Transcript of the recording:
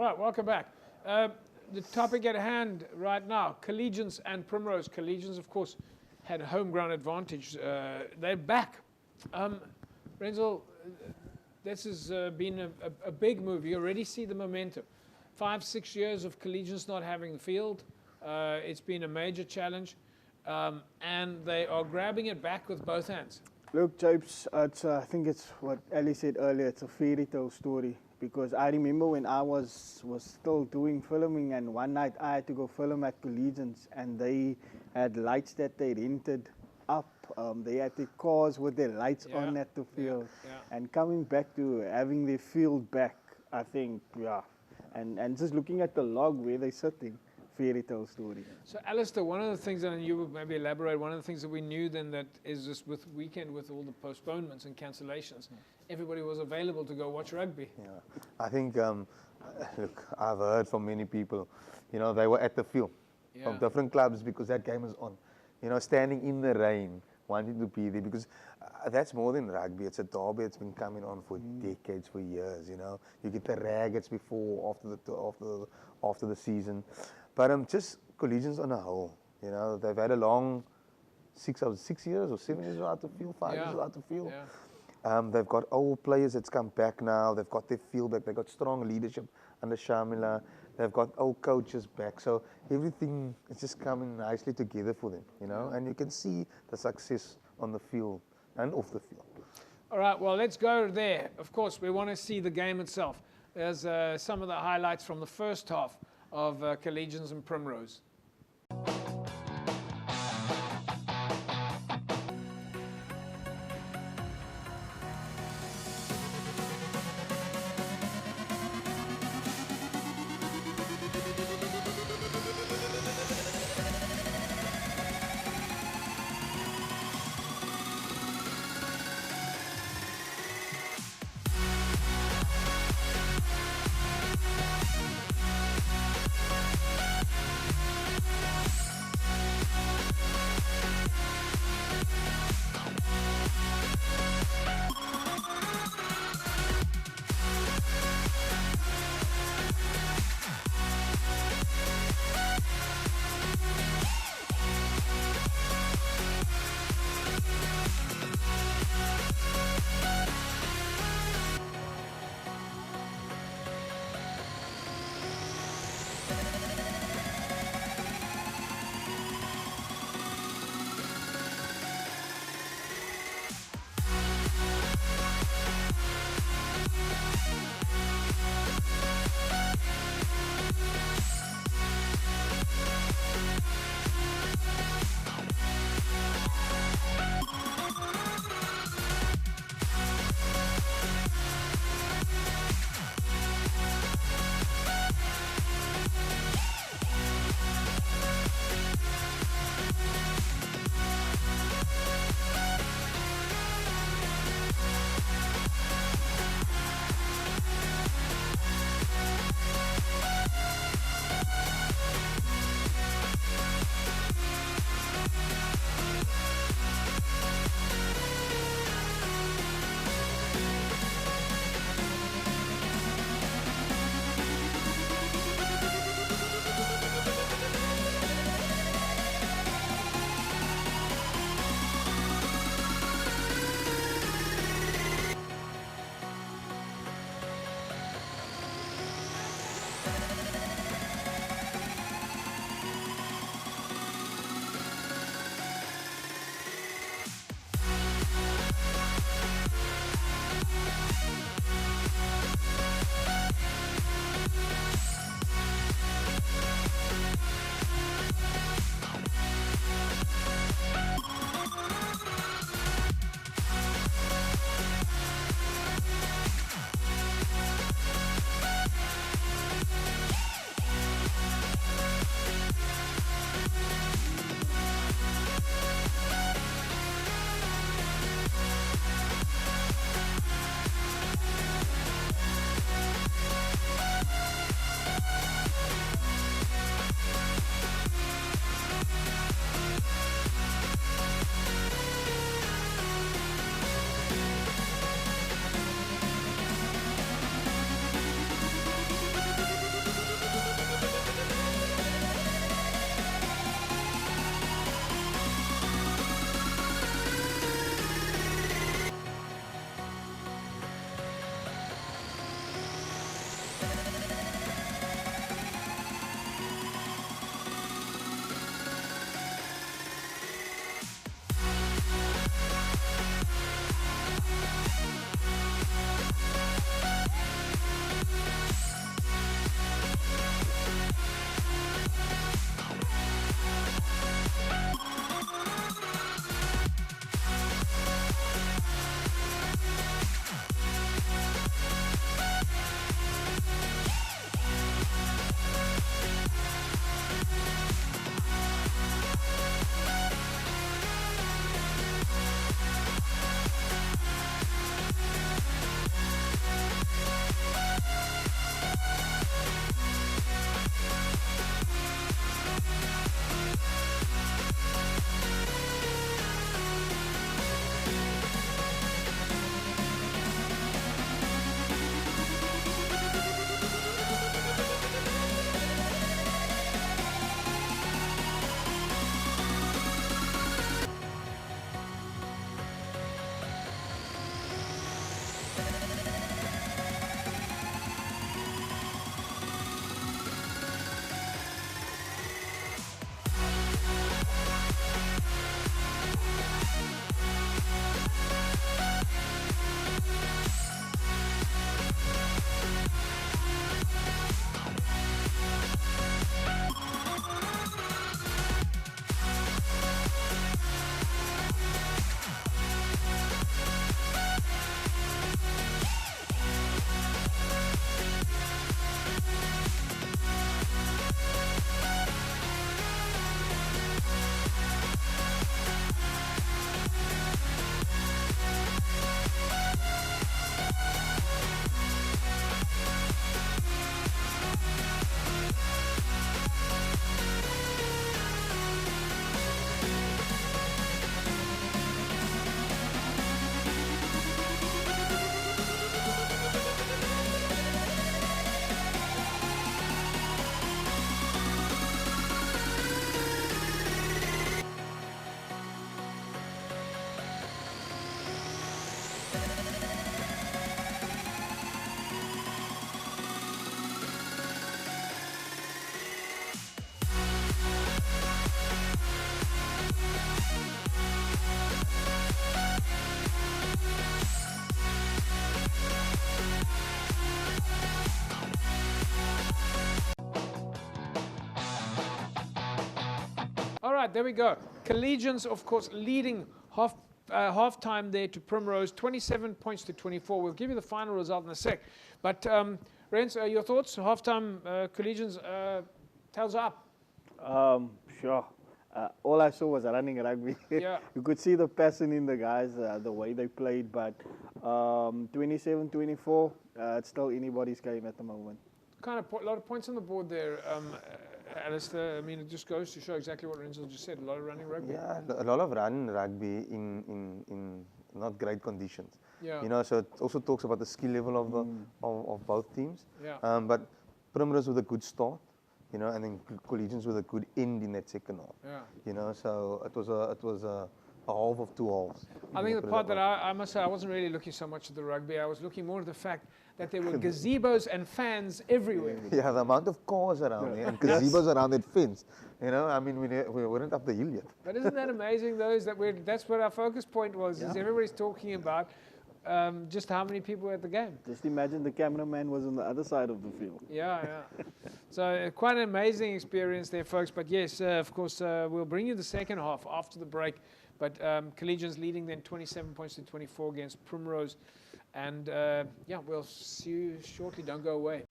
Right, welcome back. The topic at hand right now, Collegians and Primrose. Collegians, of course, had a home ground advantage. They're back. Renzel, this has been a big move. You already see the momentum. 5-6 years of Collegians not having the field. It's been a major challenge. And they are grabbing it back with both hands. Look, Japes, I think it's what Ali said earlier, it's a fairy tale story. Because I remember when I was still doing filming, and one night I had to go film at Collegians, and they had lights that they rented up. They had the cars with their lights on at the field. And coming back to having their field back, I think, and just looking at the log where they're sitting, fairy tale story. So, Alistair, one of the things, and you would maybe elaborate, one of the things that we knew then that is just with weekend, with all the postponements and cancellations, everybody was available to go watch rugby. Yeah, I think, look, I've heard from many people, you know, they were at the field from different clubs because that game was on. You know, standing in the rain, wanting to be there because that's more than rugby. It's a derby. It's been coming on for decades, for years. You know, you get the raggets before, after the season, but just Collegians on a whole. You know, they've had a long 6 years or 7 years out of field, 5 years out of field. They've got old players that's come back now. They've got their field back. They've got strong leadership under Shamila. They've got old coaches back. So everything is just coming nicely together for them, you know. And you can see the success on the field and off the field. All right, well, let's go there. Of course, we want to see the game itself. There's some of the highlights from the first half of Collegians and Primrose. right, there we go. Collegians, of course, leading half-time there to Primrose, 27 points to 24. We'll give you the final result in a sec. But, Rens, your thoughts? Half-time, Collegians, tails up. Sure. All I saw was running rugby. Yeah. You could see the passion in the guys, the way they played. But 27-24, it's still anybody's game at the moment. Kind of a lot of points on the board there, Alistair. I mean, it just goes to show exactly what Renzo just said. A lot of running rugby. Yeah, a lot of run rugby in not great conditions. Yeah. You know, so it also talks about the skill level of the of both teams. Yeah. But Primrose with a good start, you know, and then Collegians with a good end in that second half. Yeah. You know, so it was a half of two halves. I think the part that I must say, I wasn't really looking so much at the rugby. I was looking more at the fact that there were gazebos and fans everywhere. Yeah, the amount of cars around there and gazebos around that fence. You know, I mean, we weren't up the hill yet. But isn't that amazing, though? That's what our focus point was. Is everybody's talking about just how many people were at the game. Just imagine the cameraman was on the other side of the field. Yeah, yeah. So quite an amazing experience there, folks. But yes, of course, we'll bring you the second half after the break. But Collegians leading then 27 points to 24 against Primrose. And yeah, we'll see you shortly. Don't go away.